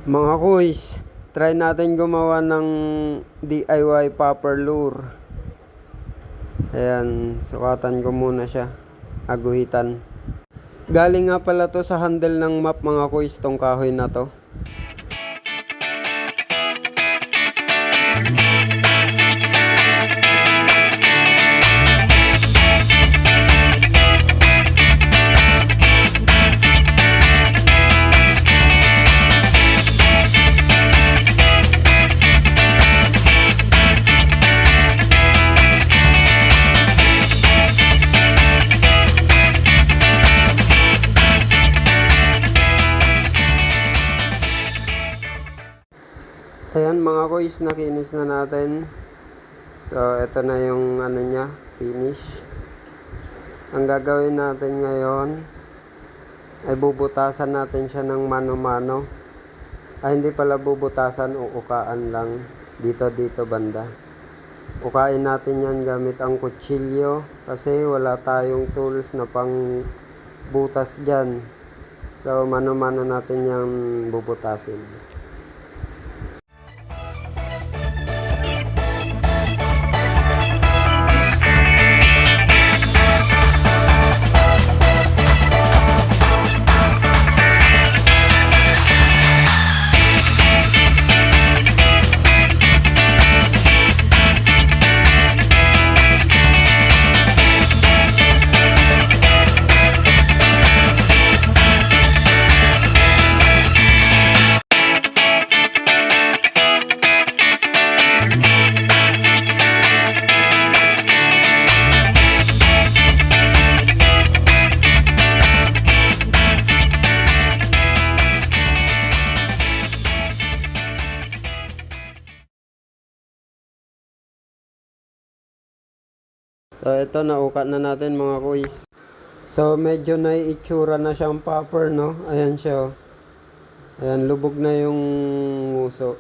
Mga kuys, try natin gumawa ng DIY popper lure. Ayan, sukatan ko muna siya. Aguhitan. Galing nga pala to sa handle ng map mga kuys, tong kahoy na to. Ayan mga kuys, nakinis na natin. So, ito na yung ano niya, finish. Ang gagawin natin ngayon ay bubutasan natin siya ng mano-mano. Hindi pala bubutasan, uukaan lang dito banda. Ukain natin yan gamit ang kutsilyo kasi wala tayong tools na pang butas dyan. So, mano-mano natin yan bubutasin. So, ito naukat na natin mga kuys. So, medyo naiitsura na siyang popper, no? Ayan siya, oh. Ayan, lubog na yung nguso.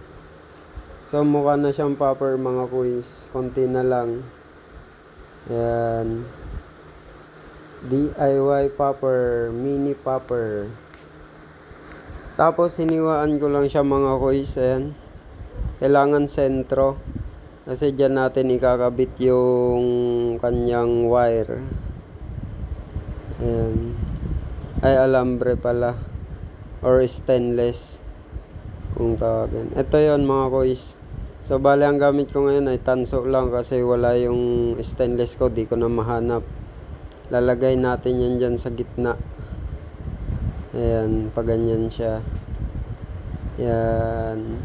So, mukha na siyang popper mga kuys. Konti na lang. Ayan. DIY popper, mini popper. Tapos, hiniwaan ko lang siya mga kuys. Ayan. Kailangan sentro. Kasi dyan natin ikakabit yung kanyang wire. Ayan. Ay, alambre pala. Or stainless. Kung tawagin. Ito yon mga kuys. So, bali ang gamit ko ngayon ay tanso lang kasi wala yung stainless ko. Di ko na mahanap. Lalagay natin yan dyan sa gitna. Ayan. Paganyan siya. Ayan.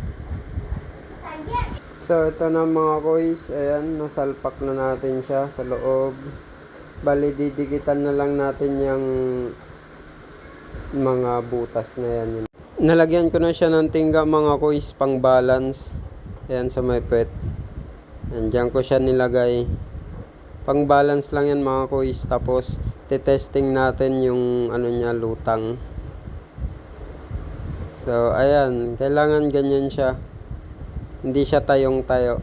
So, ito na mga kuys. Ayan, nasalpak na natin siya sa loob. Bali, didikitan na lang natin yung mga butas na yan. Nalagyan ko na siya ng tingga mga kuys, pang balance. Ayan, sa may pet. Ayan, dyan ko siya nilagay. Pang balance lang yan mga kuys. Tapos, titesting natin yung ano niya, lutang. So, ayan, kailangan ganyan siya. Hindi siya tayong-tayo.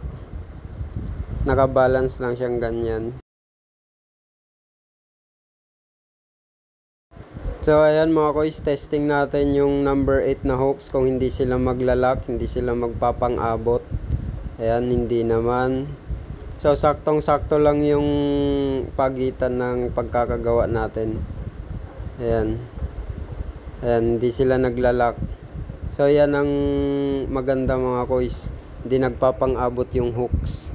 Nakabalance lang siyang ganyan. So, ayan mga kuys, testing natin yung number 8 na hooks. Kung hindi sila maglalak, hindi sila magpapang-abot. Ayan, hindi naman. So, saktong-sakto lang yung pagitan ng pagkakagawa natin. Ayan. Ayan, hindi sila naglalak. So, yan ang maganda mga kuys. Hindi nagpapang-abot yung hooks.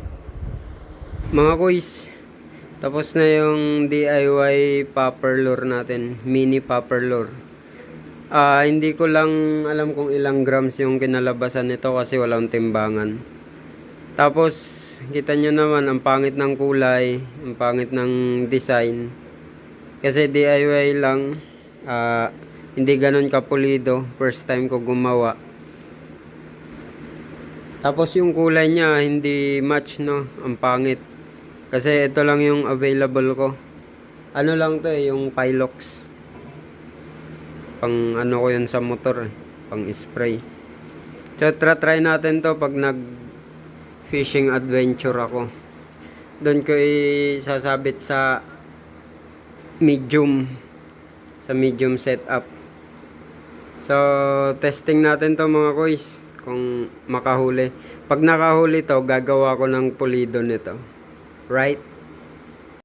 Mga kuys, tapos na yung DIY popper lure natin. Mini popper lure. Hindi ko lang alam kung ilang grams yung kinalabasan nito kasi walang timbangan. Tapos, kita nyo naman, ang pangit ng kulay, ang pangit ng design. Kasi DIY lang, hindi ganun kapulido. First time ko gumawa. Tapos yung kulay niya hindi match, no, ang pangit. Kasi ito lang yung available ko. Ano lang to yung Pilox. Pang ano ko yun sa motor, pang spray. So try natin to pag nag fishing adventure ako. Doon ko isasabit sa medium setup. So, testing natin to mga kois. Kung makahuli. Pag nakahuli to, gagawa ko ng pulido nito. Right?